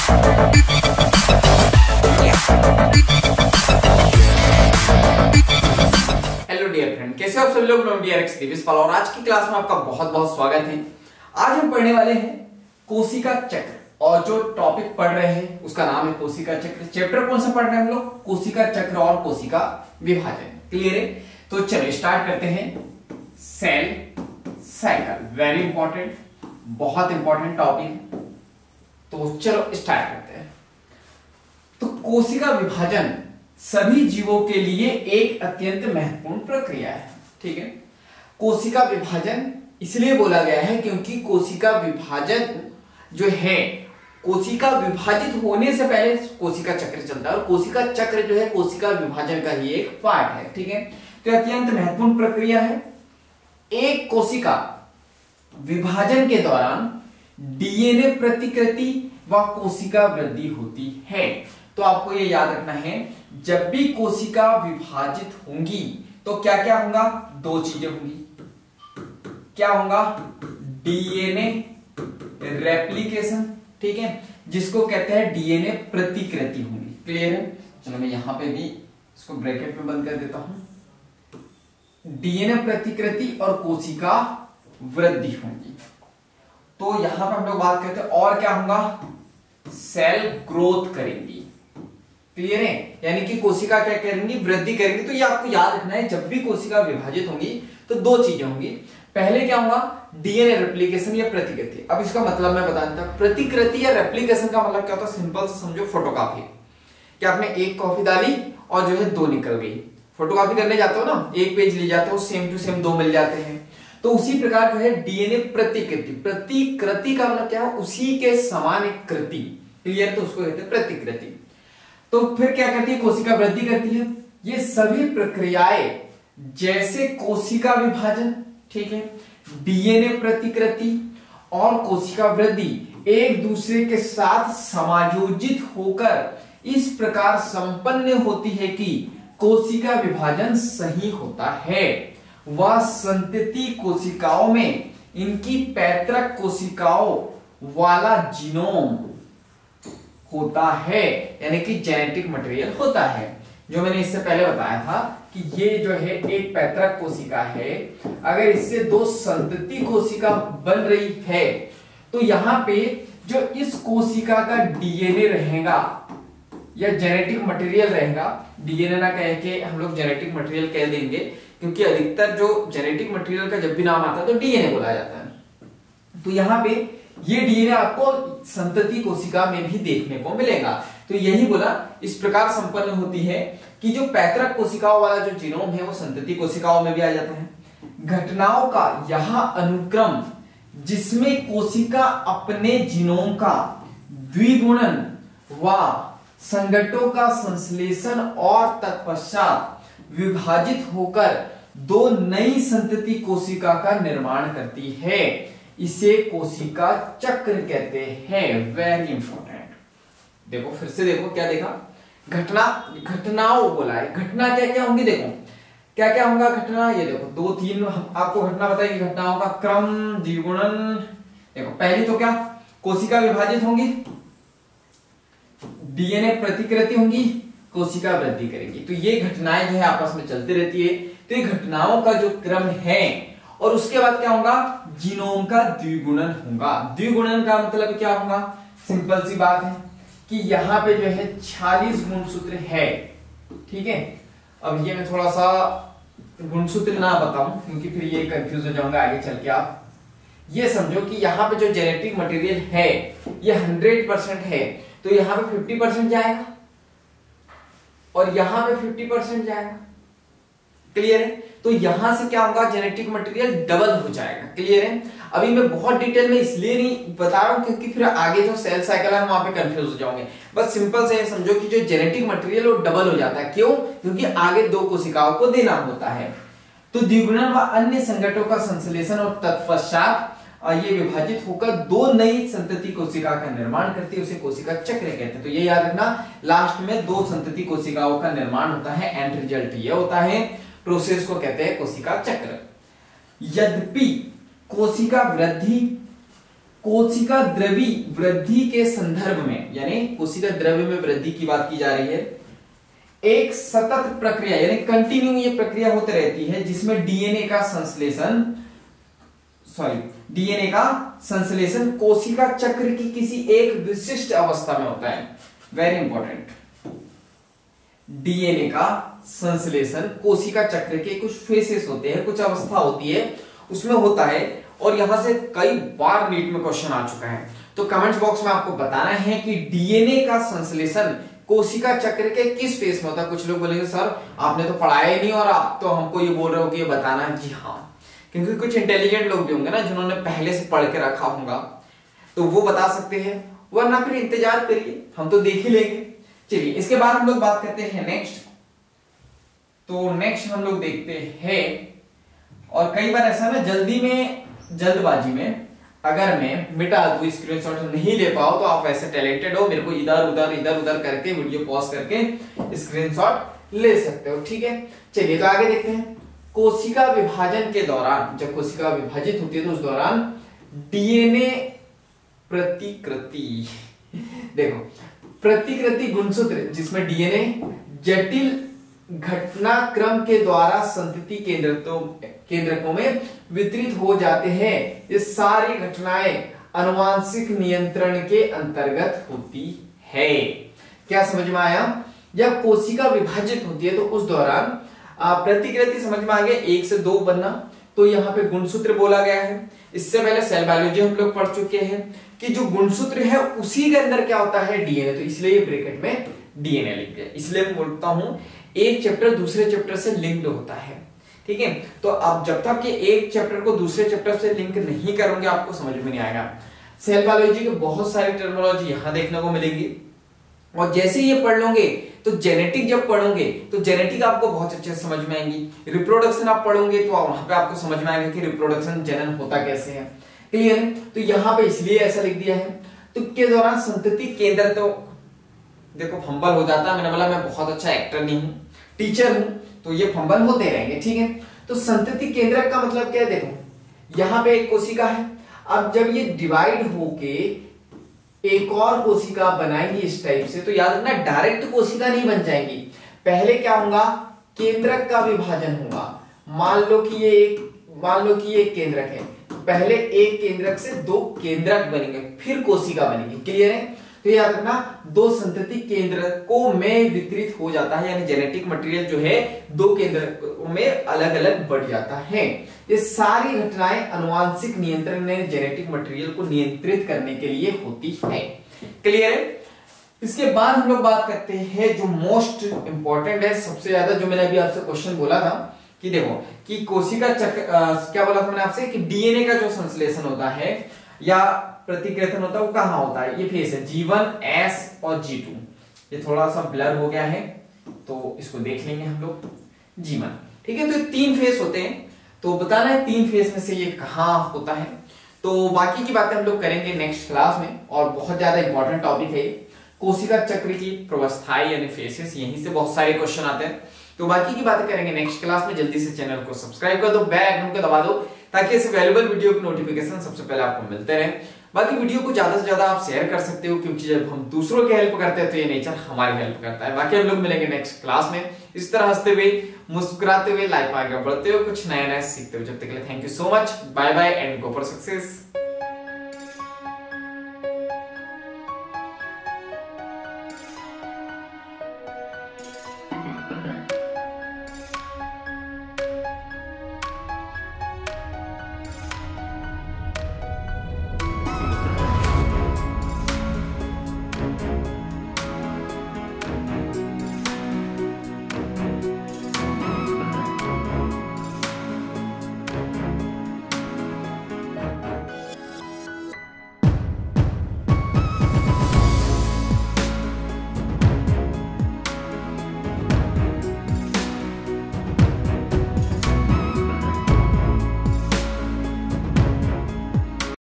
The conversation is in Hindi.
हेलो डियर फ्रेंड, कैसे हो आप सभी लोग। मैं डीआरएक्स दिविश पाल और आज की क्लास में आपका बहुत बहुत स्वागत है। आज हम पढ़ने वाले हैं कोशिका चक्र और जो टॉपिक पढ़ रहे हैं उसका नाम है कोशिका चक्र। चैप्टर कौन सा पढ़ रहे हैं हम लोग? कोशिका चक्र और कोशिका विभाजन। क्लियर है? तो चलो स्टार्ट करते हैं। सेल साइकिल वेरी इंपॉर्टेंट, बहुत इंपॉर्टेंट टॉपिक है। तो चलो स्टार्ट करते हैं। तो कोशिका विभाजन सभी जीवों के लिए एक अत्यंत महत्वपूर्ण प्रक्रिया है। ठीक है, कोशिका विभाजन इसलिए बोला गया है क्योंकि कोशिका विभाजन जो है, कोशिका विभाजित होने से पहले कोशिका चक्र चलता है और कोशिका चक्र जो है कोशिका विभाजन का ही एक पार्ट है। ठीक है, तो अत्यंत महत्वपूर्ण प्रक्रिया है। एक कोशिका विभाजन के दौरान डीएनए प्रतिकृति व कोशिका वृद्धि होती है। तो आपको ये याद रखना है, जब भी कोशिका विभाजित होंगी तो क्या क्या होगा? दो चीजें होंगी। क्या होगा? डीएनए रेप्लिकेशन, ठीक है, जिसको कहते हैं डीएनए प्रतिकृति होंगी। क्लियर है? चलो मैं यहां पे भी इसको ब्रैकेट में बंद कर देता हूं। डीएनए प्रतिकृति और कोशिका वृद्धि होंगी। तो यहां पर हम लोग बात करते हैं और क्या होगा? सेल ग्रोथ करेंगी। क्लियर है? यानी कि कोशिका क्या करेंगी? वृद्धि करेंगी। तो ये आपको याद रखना है, जब भी कोशिका विभाजित होंगी तो दो चीजें होंगी। पहले क्या होगा? डीएनए रेप्लिकेशन या प्रतिकृति। अब इसका मतलब मैं बता देता हूं। प्रतिकृति या रेप्लिकेशन का मतलब क्या होता है? सिंपल से समझो, फोटोकॉपी। क्या आपने एक कॉपी डाली और जो है दो निकल गई। फोटोकॉपी करने जाते हो ना, एक पेज ले जाते हो, सेम टू सेम दो मिल जाते हैं। तो उसी प्रकार जो है डीएनए प्रतिकृति। प्रतिकृति का मतलब क्या है? उसी के समान एक कृति। क्लियर? तो उसको कहते हैं प्रतिकृति। तो फिर क्या करती है? कोशिका वृद्धि करती है। ये सभी प्रक्रियाएं जैसे कोशिका विभाजन, ठीक है, डीएनए प्रतिकृति और कोशिका वृद्धि एक दूसरे के साथ समायोजित होकर इस प्रकार संपन्न होती है कि कोशिका विभाजन सही होता है। वह संतति कोशिकाओं में इनकी पैतृक कोशिकाओं वाला जीनोम होता है, यानी कि जेनेटिक मटेरियल होता है। जो मैंने इससे पहले बताया था कि ये जो है एक पैतृक कोशिका है। अगर इससे दो संतति कोशिका बन रही है तो यहां पे जो इस कोशिका का डीएनए रहेगा या जेनेटिक मटेरियल रहेगा, डीएनए ना कह के हम लोग जेनेटिक मटेरियल कह देंगे क्योंकि अधिकतर जो जेनेटिक मटेरियल का जब भी नाम आता है तो डीएनए बोला जाता है। तो यहां पे ये डीएनए आपको संतति कोशिका में भी देखने को मिलेगा। तो यही बोला, इस प्रकार संपन्न होती है कि जो पैतृक कोशिकाओं वाला जो जीनोम है वो संतति कोशिकाओं में भी आ जाता है। घटनाओं का यह अनुक्रम जिसमें कोशिका अपने जीनोम का द्विगुणन व संगठनों का संश्लेषण और तत्पश्चात विभाजित होकर दो नई संतति कोशिका का निर्माण करती है, इसे कोशिका चक्र कहते हैं। Very important. देखो फिर से देखो, क्या देखा? घटनाओं बोला है। घटना क्या क्या होंगी? देखो क्या क्या होगा घटना। ये देखो दो तीन आपको घटना बताएगी। घटनाओं का क्रम, द्विगुणन। देखो पहली तो क्या? कोशिका विभाजित होंगी, डीएनए प्रतिकृति होंगी, कोशिका वृद्धि करेगी। तो ये घटनाएं जो है आपस में चलती रहती है। तो ये घटनाओं का जो क्रम है और उसके बाद क्या होगा? जीनोम का द्विगुणन होगा। द्विगुणन का मतलब क्या होगा? सिंपल सी बात है कि यहां पे जो है 46 गुणसूत्र है। ठीक है, अब ये मैं थोड़ा सा गुणसूत्र ना बताऊं क्योंकि फिर ये कंफ्यूज हो जाऊंगा आगे चल के। आप ये समझो कि यहां पे जो जेनेटिक मटेरियल है ये 100% है, तो यहां पे 50% जाएगा और यहां पे 50% जाएगा। क्लियर है? तो यहां से क्या होगा? जेनेटिक मटेरियल डबल हो जाएगा। क्लियर है? अभी मैं बहुत डिटेल में इसलिए नहीं बता रहा हूं क्योंकि फिर आगे जो सेल साइकिल है वहां पे कंफ्यूज हो जाओगे। बस सिंपल से समझो कि जो जेनेटिक मटेरियल वो डबल हो जाता है। क्यों? क्योंकि आगे दो कोशिकाओं को देना होता है। तो द्विगुणन व अन्य संगठनों का संश्लेषण और तत्पश्चात ये विभाजित होकर दो नई संतति कोशिका का निर्माण करती है, उसे कोशिका चक्र कहते हैं। तो ये याद रखना, लास्ट में दो संतति कोशिकाओं का निर्माण होता है, एंड रिजल्ट ये होता है। प्रोसेस को कहते हैं कोशिका चक्र। यद्यपि कोशिका वृद्धि कोशिका द्रवी वृद्धि के संदर्भ में, यानी कोशिका द्रव्य में वृद्धि की बात की जा रही है, एक सतत प्रक्रिया यानी कंटिन्यू ये प्रक्रिया होती रहती है जिसमें डीएनए का संश्लेषण कोशिका चक्र की किसी एक विशिष्ट अवस्था में होता है। वेरी इंपॉर्टेंट, डीएनए का संश्लेषण कोशिका चक्र के कुछ फेसेस होते हैं, कुछ अवस्था होती है उसमें होता है, और यहां से कई बार नीट में क्वेश्चन आ चुका है। तो कमेंट्स बॉक्स में आपको बताना है कि डीएनए का संश्लेषण कोशिका चक्र के किस फेस में होता है। कुछ लोग बोलेंगे सर आपने तो पढ़ाया ही नहीं और आप तो हमको ये बोल रहे हो कि ये बताना है। जी हाँ, क्योंकि कुछ इंटेलिजेंट लोग भी होंगे ना जिन्होंने पहले से पढ़ के रखा होगा, तो वो बता सकते हैं, वरना फिर इंतजार करिए, हम तो देख ही लेंगे। चलिए इसके बाद हम लोग बात करते हैं नेक्स्ट। तो नेक्स्ट हम लोग देखते हैं, और कई बार ऐसा ना जल्दबाजी में अगर मैं मिटा दूं, स्क्रीनशॉट नहीं ले पाओ, तो आप ऐसे टैलेंटेड हो, मेरे को इधर उधर करके वीडियो पॉज करके स्क्रीनशॉट ले सकते हो, ठीक है। चलिए तो आगे देखते हैं। कोशिका विभाजन के दौरान, जब कोशिका विभाजित होती है तो उस दौरान डीएनए प्रतिकृति, देखो प्रतिकृति गुणसूत्र जिसमें डीएनए जटिल घटनाक्रम के द्वारा संतति केंद्रकों में वितरित हो जाते हैं। ये सारी घटनाएं आनुवंशिक नियंत्रण के अंतर्गत होती है। क्या समझ में आया? जब कोशिका विभाजित होती है तो उस दौरान प्रतिकृति समझ में आ गया, 1 से 2 बनना, तो यहाँ पे गुणसूत्र बोला गया है। इससे पहले सेल बायोलॉजी हम लोग पढ़ चुके हैं कि जो गुणसूत्र है उसी के अंदर क्या होता है, डीएनए, तो इसलिए ब्रैकेट में डीएनए लिख दिया। इसलिए मैं बोलता हूं एक चैप्टर दूसरे चैप्टर से लिंक्ड होता है, ठीक है। तो अब जब तक कि एक चैप्टर को दूसरे चैप्टर से लिंक नहीं करोगे आपको समझ में नहीं आएगा। सेल बायोलॉजी के बहुत सारी टर्मिनोलॉजी यहां देखने को मिलेगी, और जैसे ये पढ़ लोगे तो जेनेटिक जब पढ़ोगे तो जेनेटिक आपको बहुत अच्छे से समझ में आएंगी। रिप्रोडक्शन आप पढ़ोगे तो वहां पे आपको समझ में आएगा कि रिप्रोडक्शन जनन होता कैसे है, क्लियर है। तो यहाँ पे इसलिए ऐसा लिख दिया है। तो के दौरान संतति केंद्र, तो देखो फंबल हो जाता है, मैंने बोला मैं बहुत अच्छा एक्टर नहीं हूं, टीचर हूं, तो ये फंबल होते रहेंगे, ठीक है। तो संतति केंद्रक का मतलब क्या है, देखो यहाँ पे एक कोशिका है, अब जब ये डिवाइड होके एक और कोशिका बनाएंगी इस टाइप से, तो याद रखना डायरेक्ट कोशिका नहीं बन जाएंगी, पहले क्या होगा, केंद्रक का विभाजन होगा। मान लो कि ये एक केंद्रक है, पहले एक केंद्रक से 2 केंद्रक बनेंगे, फिर कोशिका बनेगी, क्लियर है। तो याद रखना 2 संतति केंद्रकों में वितरित हो जाता है, यानी जेनेटिक मटेरियल जो है 2 केंद्रकों में अलग अलग बढ़ जाता है। ये सारी घटनाएं आनुवंशिक नियंत्रण में जेनेटिक मटेरियल को नियंत्रित करने के लिए होती है, क्लियर है। इसके बाद हम लोग बात करते हैं जो मोस्ट इंपॉर्टेंट है, सबसे ज्यादा, जो मैंने अभी आपसे क्वेश्चन बोला था कि देखो कि कोशिका चक्र, क्या बोला था मैंने आपसे कि डीएनए का जो संश्लेषण होता है या प्रतिकृतन होता है वो कहां होता है, ये फेस है G1, S और G2। ये थोड़ा सा ब्लर हो गया है तो इसको देख लेंगे हम लोग, G1, ठीक है। तो 3 फेस होते हैं, तो बताना है 3 फेस में से ये कहां होता है। तो बाकी की बातें हम लोग करेंगे नेक्स्ट क्लास में, और बहुत ज्यादा इंपॉर्टेंट टॉपिक है कोशिका चक्र की प्रवस्थाएं यानी फेसेस, यहीं से बहुत सारे क्वेश्चन आते हैं। तो बाकी की बातें करेंगे नेक्स्ट क्लास में। जल्दी से चैनल को सब्सक्राइब कर दो, बेल आइकन को दबा दो, ताकि ऐसे वैल्यूएबल वीडियो की नोटिफिकेशन सबसे पहले आपको मिलते रहे। बाकी वीडियो को ज्यादा से ज्यादा आप शेयर कर सकते हो, क्योंकि जब हम दूसरों की हेल्प करते हैं तो ये नेचर हमारी हेल्प करता है। बाकी हम लोग मिलेंगे नेक्स्ट क्लास में, इस तरह हंसते हुए, मुस्कुराते हुए, लाइफ में आगे बढ़ते हुए, कुछ नया नया सीखते हुए। जब तक के लिए thank you so much, bye bye and go for success.